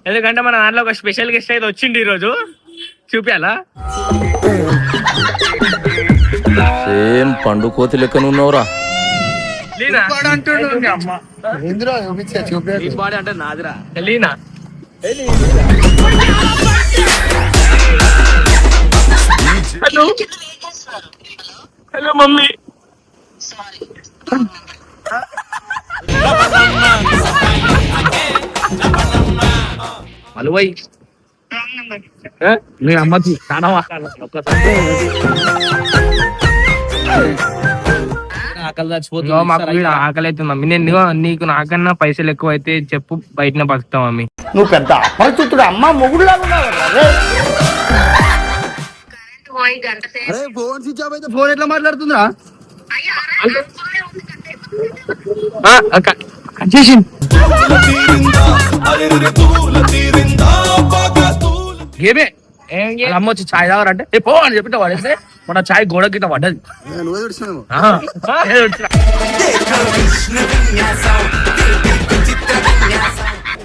ఎందుకంటే మన దాంట్లో ఒక స్పెషల్ గెస్ట్ అయితే వచ్చింది ఈ రోజు. చూపియాలా? సేమ్ పండు కోతి లెక్కన ఉన్నావురా. అంటే నాదిరా లీనా. Hello hello mummy. హలో నీ అమ్మకి చాలా ఆకలి అవుతుంది మమ్మీ. నేను నీకు నాకన్నా పైసలు ఎక్కువ అయితే చెప్పు, బయటనే బతుకుతా మమ్మీ. నువ్వు పెద్ద అపరిచితుడు అమ్మ మొగుడు ఫోన్ స్విచ్ ఆఫ్ అయితే ఫోన్ ఎట్లా మాట్లాడుతుందా? ఏమే అమ్మ వచ్చి ఛాయ్ తాగరంటే పో అని చెప్పిన వాడేస్తే మన ఛాయ్ గోడ గిట్ట పడ్డది.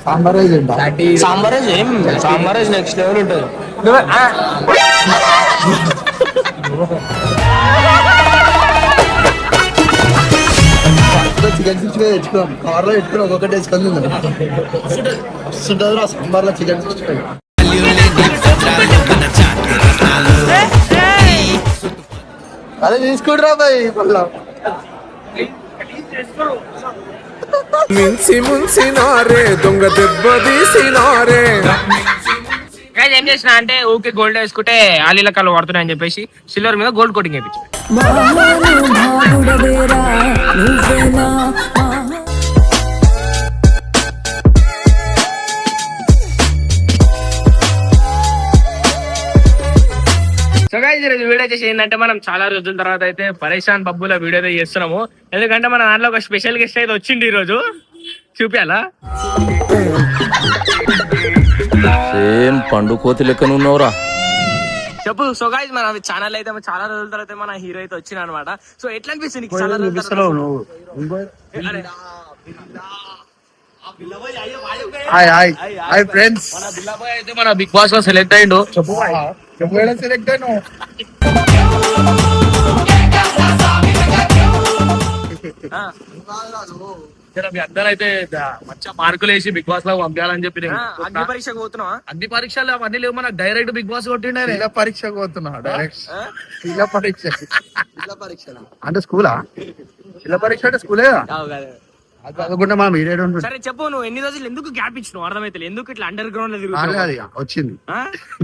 సాంబార్ నెక్స్ట్ లెవెల్ ఉంటుంది. చికెన్ సిక్స్టీ ఫైవ్ తెచ్చుకోండి, కార్లో పెట్టుకుని ఒక్కొక్కటి వేసుకొని వస్తుంటుంది సాంబార్ లో చికెన్ సిక్స్టీ ఫైవ్. అదే తీసుకుంటారా బాయ్ పళ్ళ ముంచినారే దొంగ దెబ్బ తీసినారే. ఏం చేసిన అంటే ఊకే గోల్డ్ వేసుకుంటే ఆలీల కళ్ళు పడుతున్నాయి అని చెప్పేసి సిల్వర్ మీద గోల్డ్ కోటింగ్ వేయించు. సో గైస్ ఈరోజు వీడియో చేసి ఏంటంటే మనం చాలా రోజుల తర్వాత అయితే పరేషాన్ బబ్బుల వీడియో అయితే చేస్తున్నాము. ఎందుకంటే మన దాంట్లో ఒక స్పెషల్ గెస్ట్ అయితే వచ్చింది ఈ రోజు. చూపియాలా? సేమ్ పండు కోతి లెక్కన ఉన్నావురా. చెప్పు. సో గైస్ మన ఛానల్ అయితే చాలా రోజుల తర్వాత మన హీరో అయితే వచ్చిన అనమాట. సో ఎట్లా అనిపిస్తుంది నీకు? చాలా ఫ్రెండ్స్ మన బిల్లాబాయ్ అయితే మన బిగ్ బాస్ లో సెలెక్ట్ అయ్యిండు. చెప్పు సెలెక్ట్ అయినా మీ అందరూ అయితే మంచిగా మార్కులు వేసి బిగ్ బాస్ లో పంపించాలని చెప్పి. అగ్ని పరీక్ష పోతున్నావా? అగ్ని పరీక్షలు అవన్నీ లేవు, మనకు డైరెక్ట్ బిగ్ బాస్ కొట్టిండే. ఇలా పరీక్ష పోతున్నా డైరెక్ట్. ఇలా పరీక్ష అంటే స్కూలా? ఇలా పరీక్ష అంటే స్కూలే చదువుకుంటే మనం వీడియో. సరే చెప్పు, నువ్వు ఎన్ని రోజులు ఎందుకు గ్యాప్ ఇచ్చినావు? అర్థమైతే ఎందుకు ఇట్లా అండర్ గ్రౌండ్ లో వచ్చింది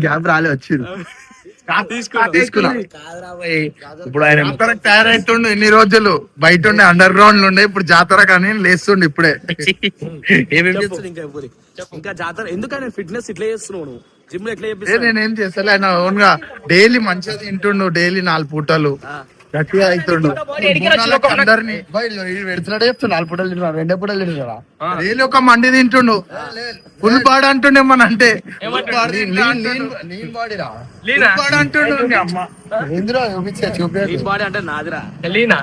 గ్యాప్ రాలే వచ్చింది. తీసుకున్నా. ఇప్పుడు ఆయన తయారైతుండు. ఎన్ని రోజులు బయట ఉండే అండర్ గ్రౌండ్ లో ఉండే, ఇప్పుడు జాతర కానీ లేస్తుండే ఇప్పుడే. ఏమేమి చేస్తుంది ఇంకా జాతర? ఎందుకని ఫిట్నెస్ ఇట్లా చేస్తున్నావు నువ్వు? జిమ్ లో ఎట్లా చేపిస్తావు? నేనేం చేస్తాను, ఆయన ఓన్ గా డైలీ మంచిగా తింటుండు. డైలీ 4 పూటలు గట్టిగా అవుతుండు. అందరినీ పెడుతున్నాడే చెప్తున్నా. 4 పూటలు తింటున్నాడు, 2 పూటలు తింటున్నారా? డైలీ ఒక మండి తింటుండు. ఫుల్ బాడీ అంటుండేమని అంటే బాడీ అంటే నాదిరా లీనా.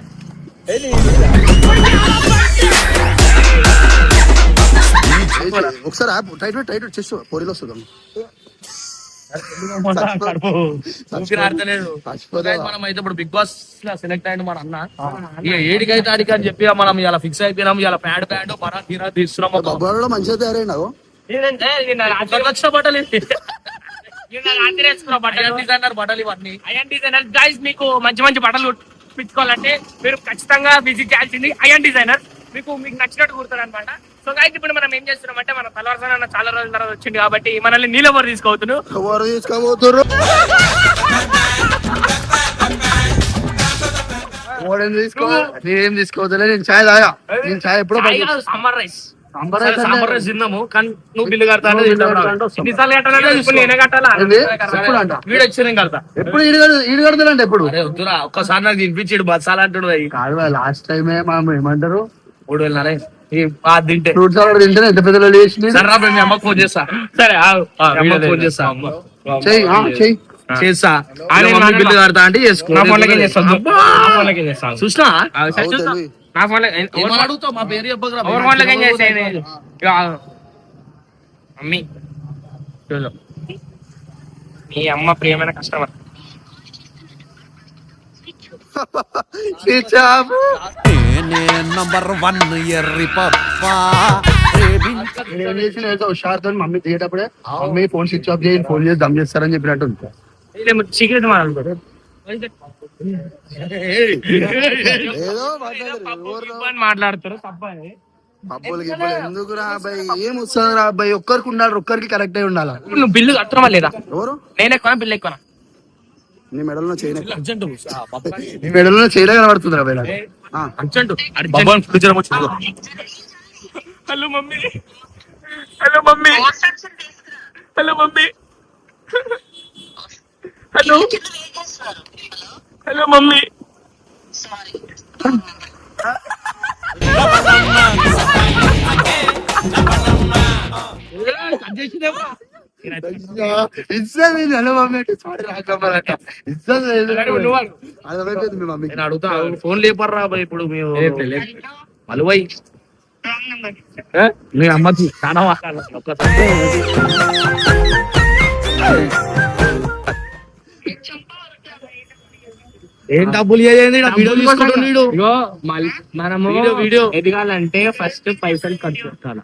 ఒకసారి టైట్ చేసి పొడిలో వస్తుంది. మనం అయితే ఇప్పుడు బిగ్ బాస్ లో సెలెక్ట్ అయ్యిండు మన అన్న. ఇక ఏడికైతే ఆడికి అని చెప్పి మనం ఇలా ఫిక్స్ అయిపోయినాం. ఇలా ప్యాడ్ బరా తీరా తీస్తున్నాం. మంచిగా తయారైనావు. వచ్చిన బట్టలు డిజైనర్ బట్టలు ఇవన్నీ అయాన్ డిజైనర్. గైస్ మీకు మంచి మంచి బట్టలు కుట్టించుకోవాలంటే మీరు ఖచ్చితంగా విజిట్ చేయాల్సింది అయాన్ డిజైనర్. మీకు నచ్చినట్టు కుడతారు అనమాట. సో గైస్ ఇప్పుడు మనం ఏం చేస్తున్నాం అంటే మన తలవార్సన అన్న చాలా రోజుల తర్వాత వచ్చింది కాబట్టి మనల్ని నీళ్ళెవరు తీసుకోబోతున్నారు. నేనేం తీసుకోవద్దులే. నేను ఛాయ్ తాగా. నేను ఛాయ్ ఎప్పుడో సాంబార్ రైస్ తిన్నాము. కానీ నువ్వు బిల్లు కడతా నేనే కట్టాలా? వీడు వచ్చి నేను కడతా. ఎప్పుడు ఈడు కడతాడంటే ఎప్పుడు? వద్దురా, ఒక్కసారి నాకు తినిపించాడు బస్సాలు అంటుడు. కాదు లాస్ట్ టైమే మనం ఏమంటారు 3,500 తింటే ఫ్రూట్ సాలడ్ తింటే ఎంత పెద్ద చేసింది. సరే మీ అమ్మకు ఫోన్ చేస్తా. సరే ఫోన్ చేస్తా. చేస్తా. బిల్లు కడతా అంటే చేసుకో. నా ఫోన్లకి చేస్తాను. చూసినా నా ఫోన్ అడుగుతావు మా పేరు చెప్పగలరా? మమ్మీ చూడు మీ అమ్మ ప్రియమైన కస్టమర్. నంబర్ 1 ఎర్రి పప్పా హుషారుతో మమ్మీ దిగేటప్పుడే మమ్మీ ఫోన్ స్విచ్ ఆఫ్ చేయి, ఫోన్ చేసి దమ్ చేస్తారని చెప్పినట్టు ఉంది. సీక్రెట్ మాట్లాడుకోరు ఏదో మాట్లాడతారు తప్ప అని. పబ్బులకి ఎందుకు రా అబ్బాయి, ఏం వస్తుంది రా అబ్బాయి, ఒక్కరికి ఉండాలి, ఒక్కరికి కరెక్ట్ అయి ఉండాలి. నువ్వు బిల్లు కట్టమా లేదా? ఎవరు? నేను ఎక్కువ బిల్లు ఎక్కువ. నీ మెడలో చేయలే, నీ మెడలో చేయలే కనబడుతుంది రా బయట. Hello mummy, hello mummy, hello mummy, hello hello mummy. అడుగుతా ఫోన్ లేపర్రా ఇప్పుడు మేము మలువై మీ అమ్మ కానవా ఏం డబ్బులు వీడియో తీసుకుంటాడు. మనము వీడియో ఎదగాలంటే ఫస్ట్ పైసలు ఖర్చు పెట్టాలి.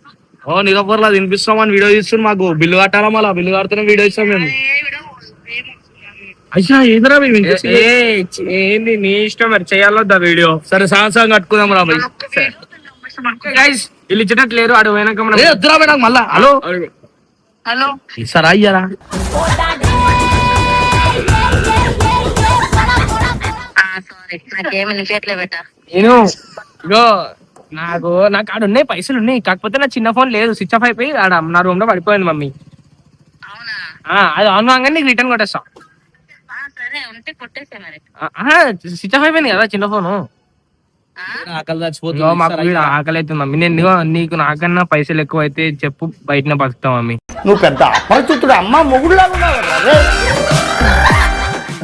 ఓ నిరపర్లా తినిపిస్తామని వీడియో తీస్తున్నాం, మాకు బిల్లు కట్టాలా, మళ్ళీ బిల్లు కడితేనే వీడియో ఇస్తాం మేము. అయ్యా ఏదిరా ఏంది నీ ఇష్టం మరి చేయాలొద్దా వీడియో? సరే సాంగ్ కట్టుకుందాం రా బై. గైస్ వీళ్ళు ఇచ్చేటట్లేరు, అడు వెనక మనం వద్దురా మేడం మళ్ళా. హలో హలో ఇస్తారా అయ్యారా? సారీ నాకేమి వినిపించట్లే బెట. నేను ఇగో నాకు ఆడ ఉన్నాయి, పైసలు ఉన్నాయి, కాకపోతే నా చిన్న ఫోన్ లేదు, స్విచ్ ఆఫ్ అయిపోయి ఆడ నా రూమ్ లో పడిపోయింది మమ్మీ. అవునా? అది ఆన్ కాగానే నీకు రిటర్న్ కొట్టేస్తా. సరే ఉంటే కొట్టేసా మరి. స్విచ్ ఆఫ్ అయిపోయింది కదా చిన్న ఫోను. ఆకలి చచ్చిపోతుంది. మాకు వీడు ఆకలి అవుతుంది మమ్మీ. నేను నీకు నాకన్నా పైసలు ఎక్కువ అయితే చెప్పు, బయటనే బతుకుతా మమ్మీ. నువ్వు పెద్ద అపరిచితుడు అమ్మ మొగుడులా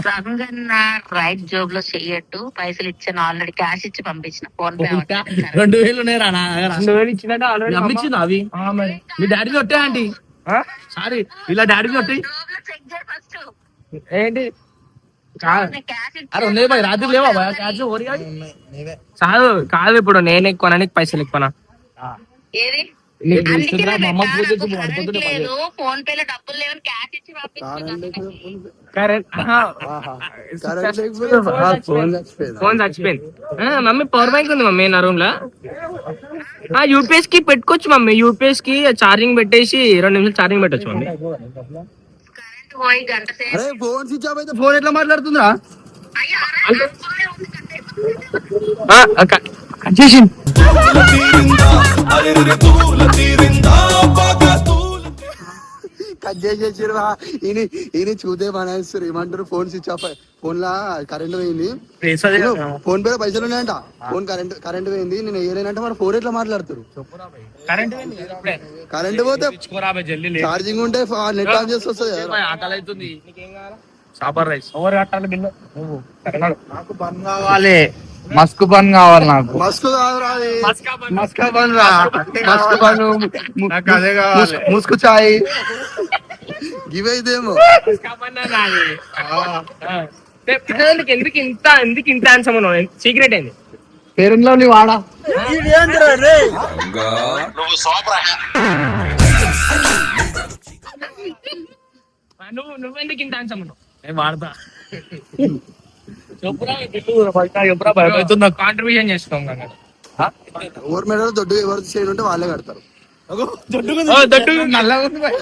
రంగన్న రైట్ జాబ్ లో చెయ్యట్టు, పైసలు ఇచ్చాను ఆల్రెడీ, క్యాష్ ఇచ్చి పంపించిన ఫోన్ పే. 2000 ఇచ్చినట్టు ఆల్రెడీ పంపించింది అవి. మీ డాడీ కొట్టే ఆంటీ, సారీ ఇలా డాడీ కొట్టి ఏంటి రాత్రి లేవా కాదు కాదు, ఇప్పుడు నేను ఎక్కువ పైసలు ఎక్కువనా? ఏది ఫోన్ పే లో డబ్బులు లేవని క్యాష్ ఇచ్చి ఫోన్ చచ్చిపోయింది. మమ్మీ పవర్ బ్యాంక్ ఉంది మమ్మీ నా రూమ్ లో. యూపీఎస్ కి పెట్టుకోవచ్చు మమ్మీ, యూపీఎస్ కి ఛార్జింగ్ పెట్టేసి 2 నిమిషాలు ఛార్జింగ్ పెట్టచ్చు మమ్మీ. కరెంట్ పోయి గంట సేపు ఫోన్ స్విచ్ ఆఫ్ అయితే ఫోన్ ఎట్లా మాట్లాడుతుందిరా? చేసింది కట్ చేసేసారు. ఈయన చూతే మానేస్తారు, ఏమంటారు phone switch of, phone law current పోయింది, ఫోన్ పే పైసలు ఉన్నాయంట, ఫోన్ కరెంట్ పోయింది, నేను వేయలేనంటే మన ఫోన్ ఎట్లా మాట్లాడుతారు? కరెంట్ పోతే ఛార్జింగ్ ఉంటే నెట్ ఆన్ చేసి వస్తుంది. ఆకలి అవుతుంది, సాంబార్ రైస్ ఎవరు కట్టాలి బిల్లు? నాకు బన్ కావాలి, మస్క్ బన్ కావాలి. నాకు మస్క్ కావాలి, మస్కా బన్ రా, మస్క్ బన్, అదే కావాలి, ముస్కు చాయ్ ఇవేదేమో. ఎందుకు ఇంత ఆన్సర్ సీక్రెట్ ఏంది? పేరెంట్లో నీ వాడా నువ్వెందుకు ఇంత ఆన్సర్ ఉన్నావు? నేను వాడతా. కాంట్రిబ్యూషన్ చేసుకోం కదా. ఎవరి మెడలో దొడ్డు ఎవరు చేయడం ఉంటే వాళ్ళే కడతారు. నల్లగా ఉంది భయ్,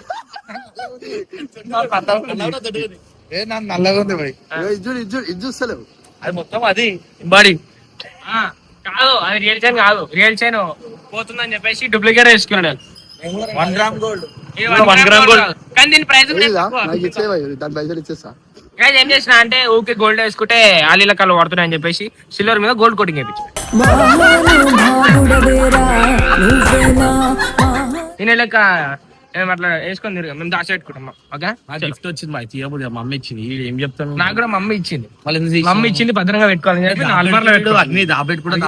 నల్లగా ఉంది భయ్, ఇది చూస్తలేవు. అది మొత్తం అది బాడీ కాదు, అది రియల్ చైన్ కాదు. రియల్ చైన్ పోతుందని చెప్పేసి డూప్లికేట్ వేసుకున్నాడు. 1 గ్రామ్ గోల్డ్, 1 గ్రామ్ గోల్డ్, కానీ దీని ప్రైస్ నాకు ఇచ్చేవా, దాని పైసలు ఇచ్చేస్తా. ఏం చేసిన అంటే ఊకే గోల్డ్ వేసుకుంటే ఆలీల కళ్ళు పడుతున్నాయి అని చెప్పేసి సిల్వర్ మీద గోల్డ్ కోటింగ్ వేయించు. నేను లెక్క అట్లా వేసుకొని తిరిగా మేము దాచి పెట్టుకుంటాం. ఓకే, గిఫ్ట్ వచ్చింది మా తీయబుద్ధి, మమ్మీ ఇచ్చింది. ఏం చెప్తాను, నాకు కూడా మమ్మీ ఇచ్చింది. మమ్మీ ఇచ్చింది భద్రంగా పెట్టుకోవాలని చెప్పి అన్ని దాపెట్టుకుంటా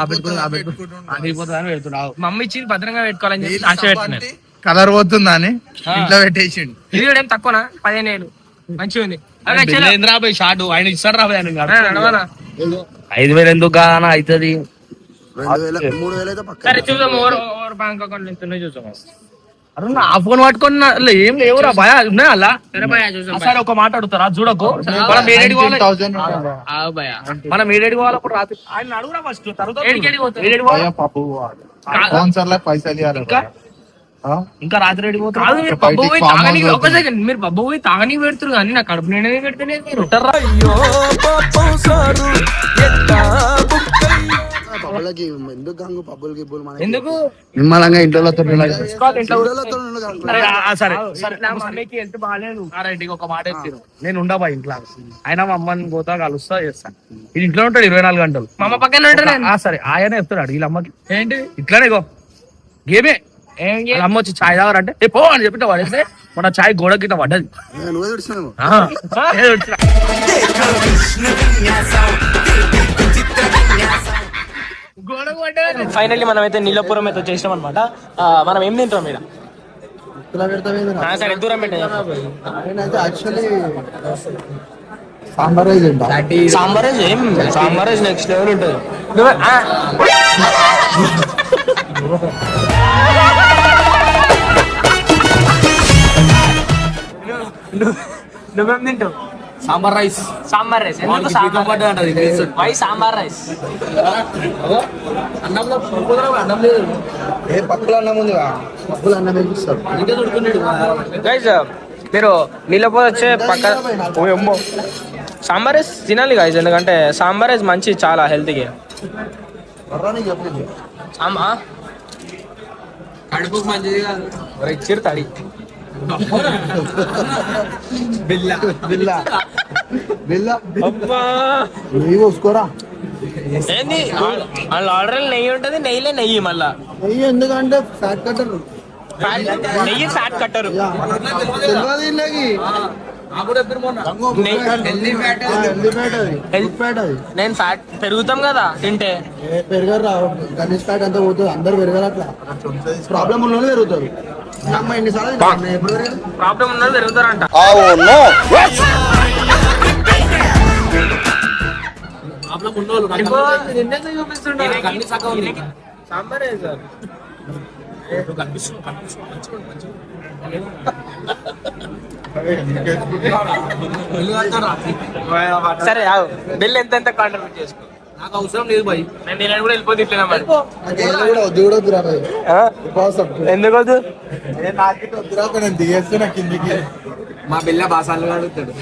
ఆగిపోతుందని పెడుతున్నావు. మమ్మీ ఇచ్చింది భద్రంగా పెట్టుకోవాలని చెప్పి దాచి పెట్టుకున్నాను. కలర్ పోతుందా అని ఇంట్లో పెట్టేసిండు. ఇది కూడా ఏం తక్కువనా 15,000 మంచిగా ఉంది. రాబోయ్ షార్ట్ ఆయన ఇస్తాడు రాబోయ్ ఆయన నడవనా? 5,000 ఎందుకు కానా అవుతుంది. 2,000 3,000 అయితే పక్క. సరే చూద్దాం ఓవర్ బ్యాంక్ అకౌంట్ ఎంత ఉన్నాయో చూద్దాం. అరే నా ఫోన్ పట్టుకుని ఏం లేవురా భయ ఉన్నాయా అలా. సరే భయ్యా చూద్దాం. సరే ఒక మాట అడుగుతారా చూడకు. మనం ఏడేడికి పోవాలి 19,000 ఉంటుంది. మనం ఏడేడికి పోవాలి అప్పుడు రాత్రి ఆయన అడుగురా ఫస్ట్ తర్వాత ఏడికి పోతాం? ఏడేడికి పోవాలి. భయ్యా పప్పు స్పాన్సర్లకు పైసలు ఇవ్వాలి. ఇంకా రాత్రి ఏడికి పోతారు. కాదు మీరు పబ్బు పోయి తాగని ఒక సెకండ్ మీరు పబ్బు పోయి తాగని పెడుతురు కానీ నా కడుపు నిండనే పెడితేనే మీరు పబ్బులకి ఎందుకు గంగు పబ్బులకి ఇబ్బులు మనకి ఎందుకు నిమ్మలంగా ఇంట్లో సరే సరే నా మమ్మీకి హెల్త్ బాగాలేదు. ఇంటికి ఒక మాట చెప్తాను. నేను ఉండబా ఇంట్లో ఆయన మా అమ్మని పోతా కలుస్తా చేస్తాను. ఇది ఇంట్లో ఉంటాడు 24 గంటలు. మా అమ్మ పక్కన ఉంటాడు. సరే ఆయన చెప్తున్నాడు వీళ్ళ అమ్మకి ఏంటి ఇట్లానే గో గేమే వాళ్ళ అమ్మ వచ్చి ఛాయ్ తాగారంటే ఏ పో అని చెప్పిన వాడేస్తే మన ఛాయ్ గోడ గిట్ట పడ్డది. నువ్వే చూస్తున్నావు. ఫైనల్లీ మనం అయితే నీలపురం అయితే వచ్చేసినాం అనమాట. మనం ఏం తింటాం ఇక్కడ? సరే దూరం పెట్టే యాక్చువల్లీ సాంబార్ రైస్ ఉంటా. సాంబార్ నెక్స్ట్ లెవెల్ ఉంటుంది. నువ్వేం తింటావు? సాంబార్ రైస్ ఎందుకు వై సాంబార్ రైస్? ఏ పప్పులు అన్నం ఉంది పప్పులు అన్నం వేపిస్తారు. గైస్ మీరు నీళ్ళపోతే వచ్చే పక్క సాంబార్ రైస్ తినాలి గైస్, ఎందుకంటే సాంబార్ రైస్ మంచి చాలా హెల్త్కి. కడుపుకు మంచిది కాదు ఇచ్చిరు తడి. నెయ్యి పోసుకోరా. ఏంది వాళ్ళ ఆర్డర్ నెయ్యి ఉంటది, నెయ్యిలే నెయ్యి మళ్ళా నెయ్యి ఎందుకంటే ఫ్యాట్ కట్టర్. నెయ్యి ఫ్యాట్ కట్టరు. నేను ఫ్యాట్ పెరుగుతాం కదా తింటే. పెరగరు రా, గణేష్ ఫ్యాట్ అంతా పోతుంది. అందరు పెరగరు అట్లా. ప్రాబ్లం ఉన్న వాళ్ళు పెరుగుతారు. ఎన్నిసార్లు ప్రాబ్లం ఉన్నది పెరుగుతారంట. సాంబార్ సరే బిల్ ఎంత కాంట్రిబ్యూట్ చేసుకో. నాకు అవసరం లేదు భయ్. నేను కూడా వెళ్ళిపోతే ఇట్లా మరి. ఎందుకు వద్దు? నేను దిగేస్తున్నా కిందికి. మా బిల్ల బాసాలు అడుగుతాడు.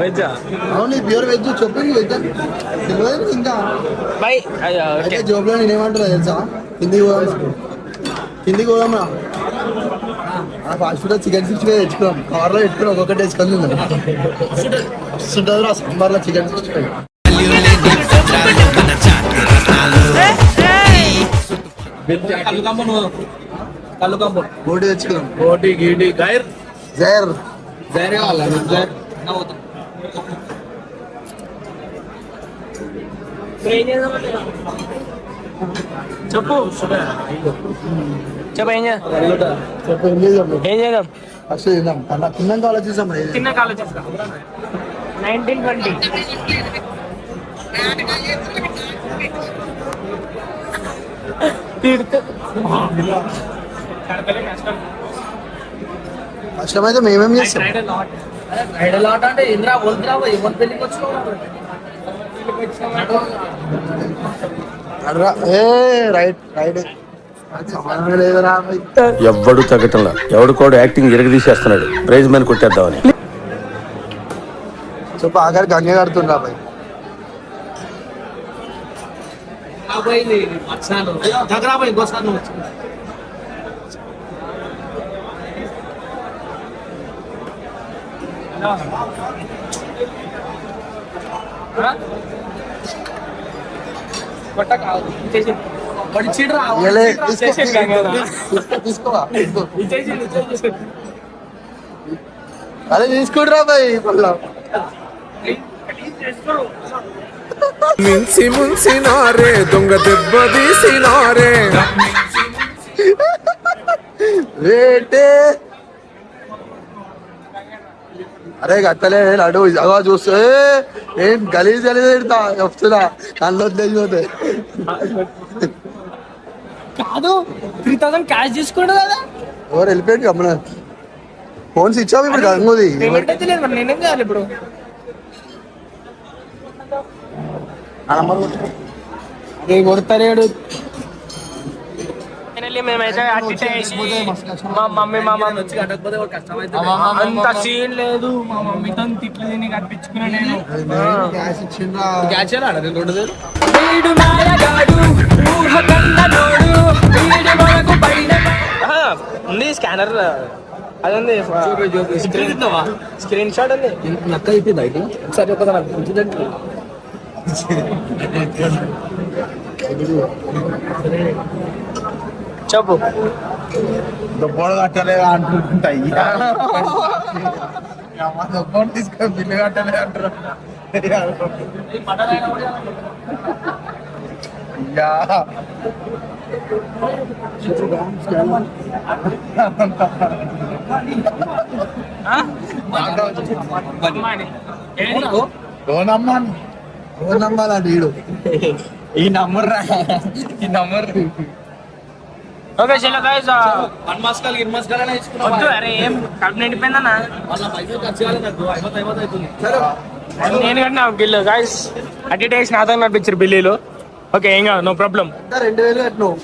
వెజ్ అవును ప్యూర్ వెజ్ చెప్పింది వెజ్ తెలియదు ఇంకా. బై జోబ్ లో నేనేమంటారా తెలుసా? కిందికి పోదామా ఫాస్ట్ ఫుడ్ చికెన్ 65 తెచ్చుకున్నాం. కవర్ లో పెట్టుకుని ఒక్కొక్కటి వేసుకొని ఉంటుందిరా సాంబార్ లో చికెన్ 65. బోటి తెచ్చుకున్నాం. బోటి గీటి గైర్ జైర్ జైర్ కావాలా? జైర్ చెప్పు చెప్పు ఏం చేద్దాం? చెప్పు ఏం చేద్దాం? ఏం చేద్దాం? ఫస్ట్ తిందాం. తిన్నాక ఆలోచిస్తాం. చిన్న కాలేజ్ 1920 కష్టమైతే మేమేం చేస్తాం? అంటే ఇంద్రా వద్దురా ఎవరి పెళ్లికి వచ్చుకోవాలి. Right right లేదరా. ఎవ్వడు తగ్గటంలా ఎవడు కూడా యాక్టింగ్ ఎరగదీసేస్తున్నాడు ప్రైజ్ మ్యాన్ కొట్టేద్దామని. చెప్పు ఆఖరి గంగ కడుతుండ్రా బాయ్. ఇంకోసారి అదే తీసుకుంటురా బాయ్. మించి ముంచినారే దొంగ దెబ్బ తీసినారే. రేటే అరే గట్టలే అడు అగా చూస్తే ఏం గలీజ్ గలీజ్ పెడతా చెప్తున్నా కళ్ళు వదిలేసిపోతే కాదు 3000 క్యాష్ తీసుకోండి కదా. ఎవరు వెళ్ళిపోయాడు గమన ఫోన్స్ ఇచ్చావు ఇప్పుడు గంగోది పేమెంట్ అయితే లేదు మరి నేనేం చేయాలి ఇప్పుడు? అదే కొడతారేడు. మేమైతే మా మమ్మీ అంత సీన్ లేదు. మా మమ్మీతో తిట్లు తిని కనిపించుకున్నా నేను. క్యాష్ ఇచ్చిండ్రా ఉంది స్కానర్, అది ఉంది స్క్రీన్ షాట్ ఉంది. నక్క అయిపోయింది అయితే ఒకసారి చెప్పు. దుబ్బోడు కట్టలేదా అంటుంటాయి దుబ్బోడు తీసుకొని బిల్లు కట్టలే అంటారు. యా డోన్ నమ్మాలండి వీడు ఈ నంబర్ ఓకే చలో గైస్, వద్దు అరే ఏం కడుపు నిండిపోయిందన్నా. నేను కట్టినా బిల్లు గైస్, అట్టి టేక్స్ నాతో నడిపించారు బిల్లీలు. ఓకే ఏం కాదు, నో ప్రాబ్లం. 2000 కట్టినావు